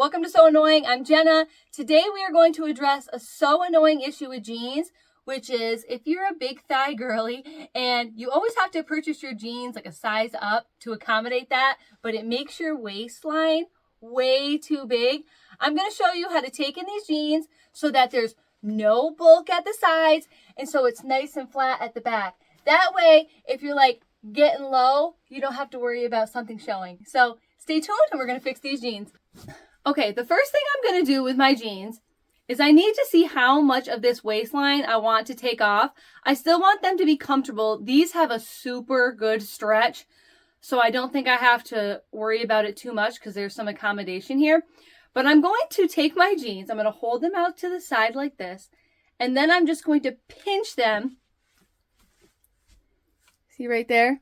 welcome to So Annoying. I'm Jenna. Today we are going to address a so annoying issue with jeans, which is if you're a big thigh girly and you always have to purchase your jeans like a size up to accommodate that, but it makes your waistline way too big. I'm going to show you how to take in these jeans so that there's no bulk at the sides and so it's nice and flat at the back. That way, if you're like getting low, you don't have to worry about something showing. So stay tuned and we're going to fix these jeans. Okay, the first thing I'm going to do with my jeans is I need to see how much of this waistline I want to take off. I still want them to be comfortable. These have a super good stretch, so I don't think I have to worry about it too much because there's some accommodation here. But I'm going to take my jeans, I'm going to hold them out to the side like this, and then I'm just going to pinch them. See right there?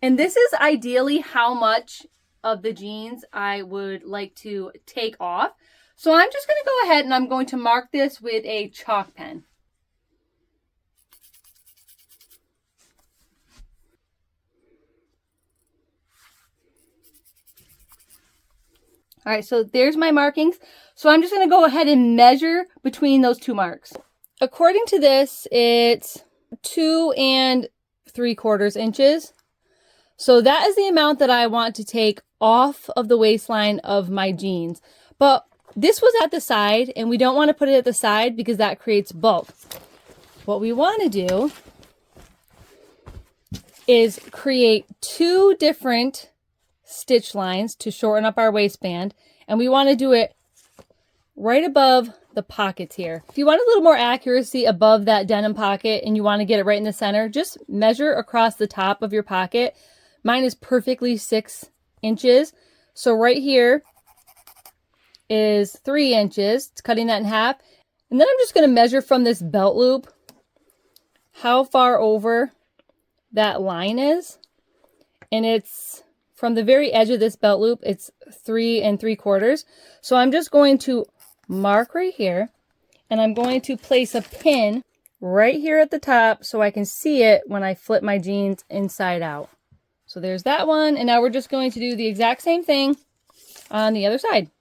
And this is ideally how much of the jeans I would like to take off. So I'm just going to go ahead and I'm going to mark this with a chalk pen. All right, so there's my markings. So I'm just going to go ahead and measure between those two marks. According to this, it's 2 3/4 inches. So that is the amount that I want to take off of the waistline of my jeans. But this was at the side and we don't want to put it at the side because that creates bulk. What we want to do is create 2 different stitch lines to shorten up our waistband. And we want to do it right above the pockets here. If you want a little more accuracy above that denim pocket and you want to get it right in the center, just measure across the top of your pocket. Mine is perfectly 6 inches. So right here is 3 inches. It's cutting that in half. And then I'm just going to measure from this belt loop how far over that line is. And it's from the very edge of this belt loop, it's 3 3/4. So I'm just going to mark right here. And I'm going to place a pin right here at the top so I can see it when I flip my jeans inside out. So there's that one, and now we're just going to do the exact same thing on the other side.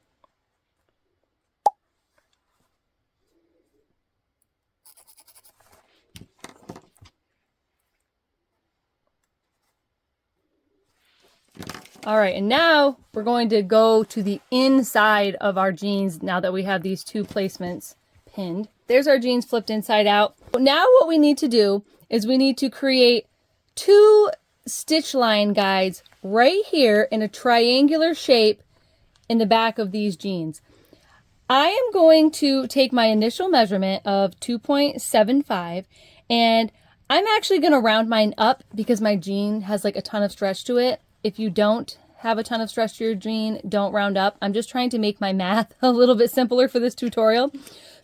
All right, and now we're going to go to the inside of our jeans now that we have these 2 placements pinned. There's our jeans flipped inside out. Now what we need to do is we need to create 2 stitch line guides right here in a triangular shape in the back of these jeans. I am going to take my initial measurement of 2.75 and I'm actually going to round mine up because my jean has like a ton of stretch to it. If you don't have a ton of stretch to your jean, don't round up. I'm just trying to make my math a little bit simpler for this tutorial.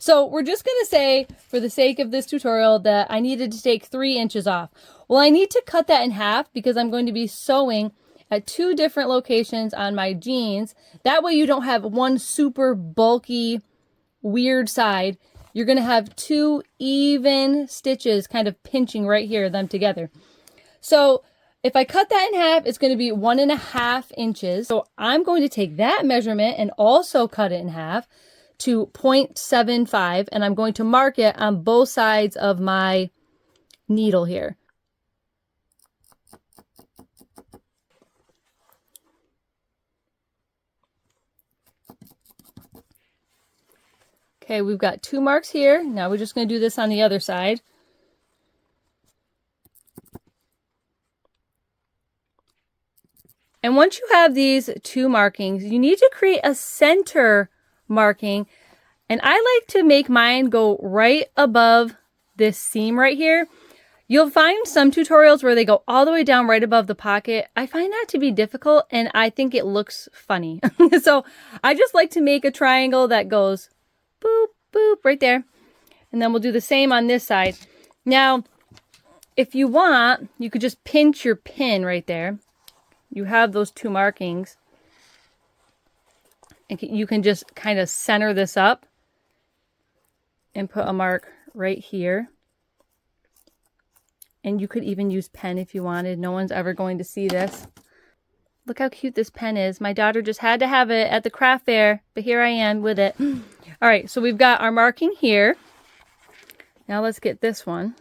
So we're just going to say, for the sake of this tutorial, that I needed to take 3 inches off. Well, I need to cut that in half because I'm going to be sewing at 2 different locations on my jeans. That way you don't have one super bulky, weird side. You're going to have 2 even stitches kind of pinching right here, them together. So if I cut that in half, it's going to be 1.5 inches. So I'm going to take that measurement and also cut it in half to 0.75, and I'm going to mark it on both sides of my needle here. Okay, we've got 2 marks here. Now we're just going to do this on the other side. And once you have these 2 markings, you need to create a center marking. And I like to make mine go right above this seam right here. You'll find some tutorials where they go all the way down right above the pocket. I find that to be difficult and I think it looks funny. So I just like to make a triangle that goes boop, boop, right there. And then we'll do the same on this side. Now, if you want, you could just pinch your pin right there. You have those 2 markings. And you can just kind of center this up and put a mark right here. And you could even use pen if you wanted. No one's ever going to see this. Look how cute this pen is. My daughter just had to have it at the craft fair, but here I am with it. All right, so we've got our marking here. Now let's get this one.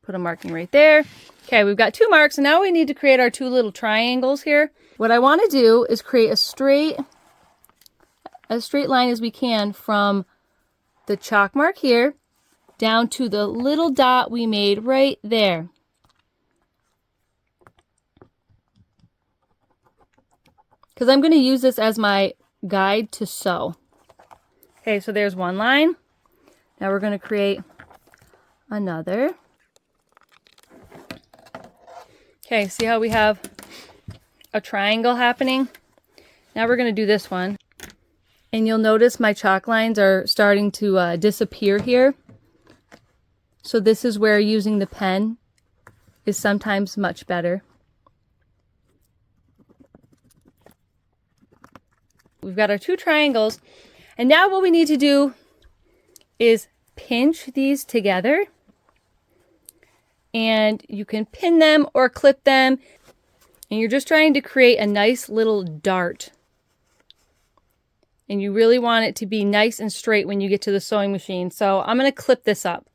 Put a marking right there. Okay, we've got 2 marks, and now we need to create our 2 little triangles here. What I want to do is create as straight line as we can from the chalk mark here down to the little dot we made right there. Because I'm going to use this as my guide to sew. Okay, so there's one line. Now we're going to create another. Okay, see how we have a triangle happening? Now we're going to do this one. And you'll notice my chalk lines are starting to disappear here. So this is where using the pen is sometimes much better. We've got our 2 triangles. And now what we need to do is pinch these together. And you can pin them or clip them. And you're just trying to create a nice little dart. And you really want it to be nice and straight when you get to the sewing machine. So I'm going to clip this up.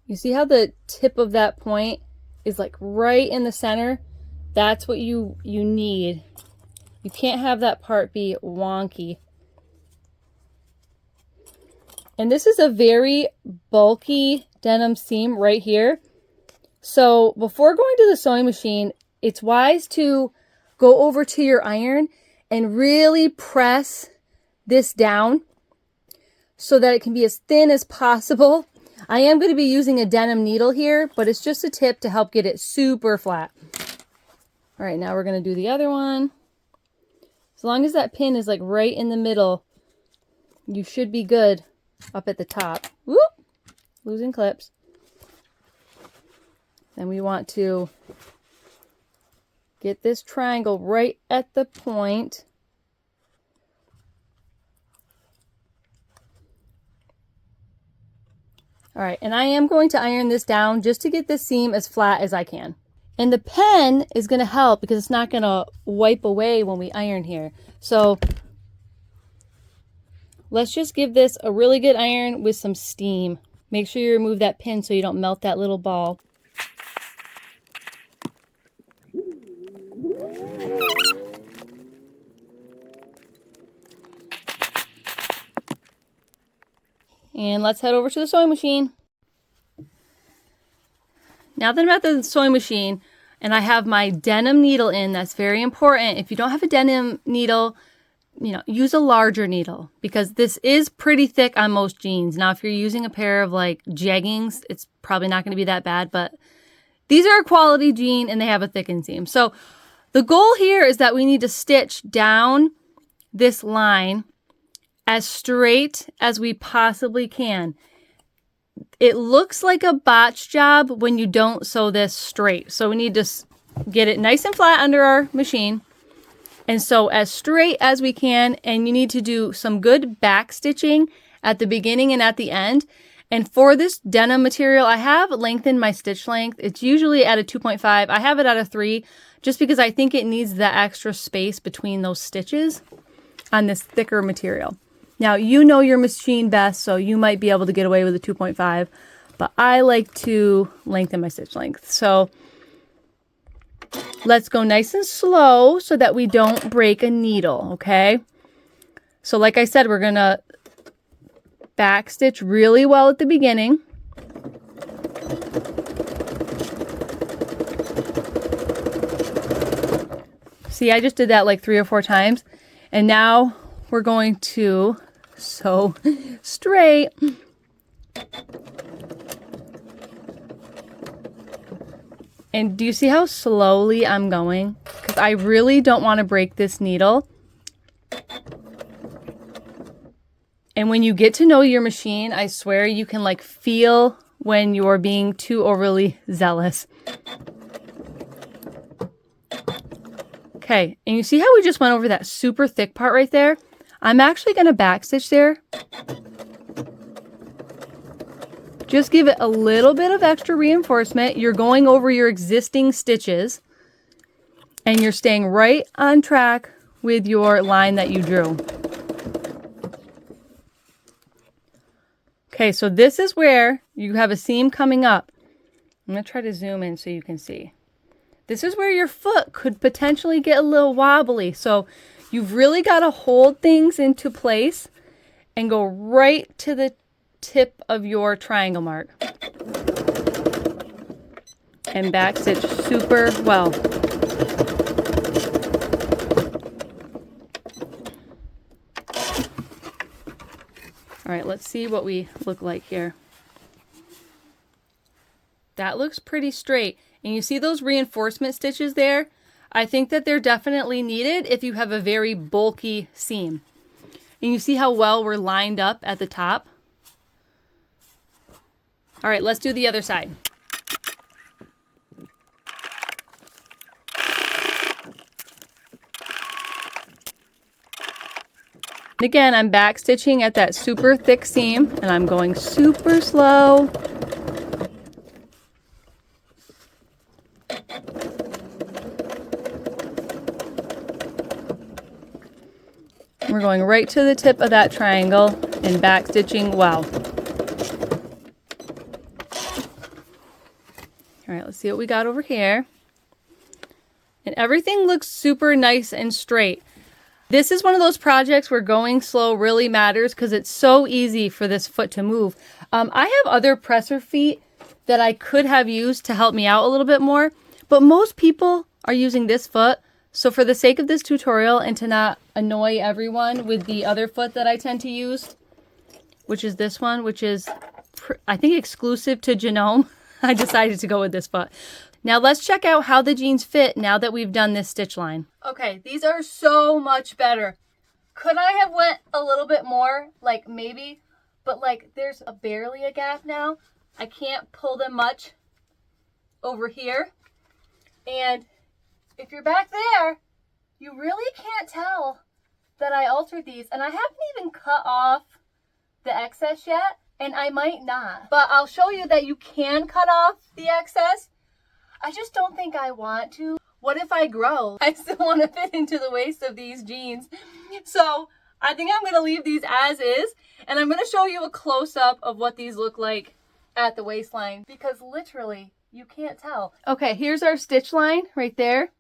You see how the tip of that point is like right in the center? That's what you need. You can't have that part be wonky. And this is a very bulky denim seam right here. So before going to the sewing machine, it's wise to go over to your iron and really press this down so that it can be as thin as possible. I am going to be using a denim needle here, but it's just a tip to help get it super flat. All right, now we're going to do the other one. As long as that pin is like right in the middle, you should be good up at the top. Whoop! Losing clips. Then we want to get this triangle right at the point. All right, and I am going to iron this down just to get this seam as flat as I can. And the pen is going to help because it's not going to wipe away when we iron here. So let's just give this a really good iron with some steam. Make sure you remove that pin so you don't melt that little ball. And let's head over to the sewing machine. Now that I'm at the sewing machine and I have my denim needle in, that's very important. If you don't have a denim needle, use a larger needle because this is pretty thick on most jeans. Now, if you're using a pair of like jeggings, it's probably not going to be that bad, but these are a quality jean and they have a thick inseam. So the goal here is that we need to stitch down this line as straight as we possibly can. It looks like a botch job when you don't sew this straight. So we need to get it nice and flat under our machine and sew as straight as we can. And you need to do some good back stitching at the beginning and at the end. And for this denim material, I have lengthened my stitch length. It's usually at a 2.5. I have it at a 3 just because I think it needs that extra space between those stitches on this thicker material. Now, you know your machine best, so you might be able to get away with a 2.5, but I like to lengthen my stitch length. So let's go nice and slow so that we don't break a needle, okay? So like I said, we're going to back stitch really well at the beginning. See, I just did that like 3 or 4 times, and now we're going to sew straight. And do you see how slowly I'm going? Because I really don't want to break this needle. And when you get to know your machine, I swear you can like feel when you're being too overly zealous. Okay, and you see how we just went over that super thick part right there? I'm actually going to backstitch there just give it a little bit of extra reinforcement. You're going over your existing stitches and you're staying right on track with your line that you drew. Okay, so this is where you have a seam coming up. I'm going to try to zoom in so you can see. This is where your foot could potentially get a little wobbly. So you've really got to hold things into place and go right to the tip of your triangle mark. And backstitch super well. All right, let's see what we look like here. That looks pretty straight. And you see those reinforcement stitches there? I think that they're definitely needed if you have a very bulky seam. And you see how well we're lined up at the top? All right, let's do the other side. Again, I'm back stitching at that super thick seam and I'm going super slow. We're going right to the tip of that triangle and back stitching well. All right, let's see what we got over here. And everything looks super nice and straight. This is one of those projects where going slow really matters because it's so easy for this foot to move. I have other presser feet that I could have used to help me out a little bit more, but most people are using this foot. So for the sake of this tutorial and to not annoy everyone with the other foot that I tend to use, which is this one, which is I think exclusive to Genome, I decided to go with this foot. Now let's check out how the jeans fit now that we've done this stitch line. Okay, these are so much better. Could I have went a little bit more? Like maybe, but like there's barely a gap now. I can't pull them much over here. And if you're back there, you really can't tell that I altered these. And I haven't even cut off the excess yet, and I might not. But I'll show you that you can cut off the excess. I just don't think I want to. What if I grow? I still want to fit into the waist of these jeans. So I think I'm going to leave these as is. And I'm going to show you a close-up of what these look like at the waistline. Because literally, you can't tell. Okay, here's our stitch line right there.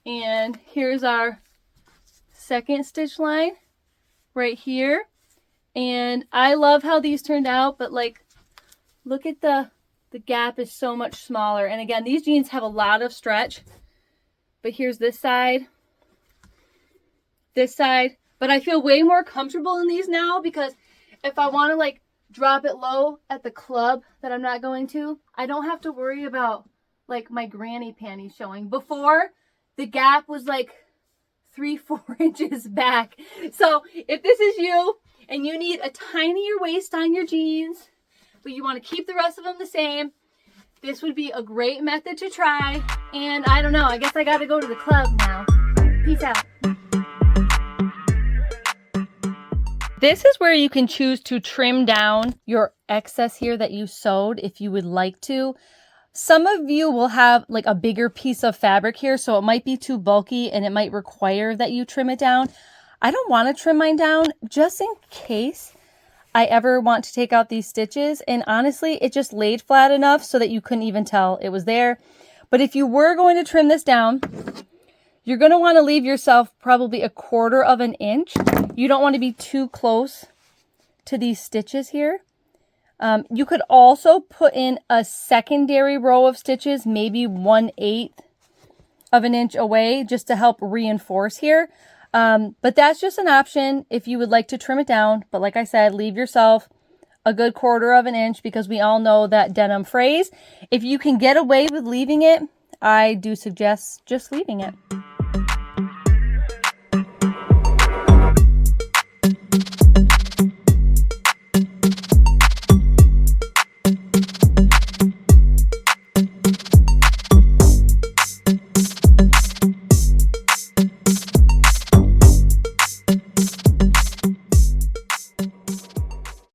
And here's our second stitch line right here. And I love how these turned out. But like, look at the gap is so much smaller. And again, these jeans have a lot of stretch. But here's this side. This side. But I feel way more comfortable in these now because if I want to like drop it low at the club that I'm not going to, I don't have to worry about like my granny panties showing. Before, the gap was like 3-4 inches back. So if this is you and you need a tinier waist on your jeans, but you want to keep the rest of them the same, this would be a great method to try. And I don't know, I guess I got to go to the club now. Peace out. This is where you can choose to trim down your excess here that you sewed if you would like to. Some of you will have like a bigger piece of fabric here, so it might be too bulky and it might require that you trim it down. I don't want to trim mine down just in case I ever want to take out these stitches. And honestly, it just laid flat enough so that you couldn't even tell it was there. But if you were going to trim this down, you're going to want to leave yourself probably 1/4 of an inch. You don't want to be too close to these stitches here. You could also put in a secondary row of stitches, maybe 1/8 of an inch away just to help reinforce here. But that's just an option if you would like to trim it down. But like I said, leave yourself a good 1/4 of an inch because we all know that denim frays. If you can get away with leaving it, I do suggest just leaving it.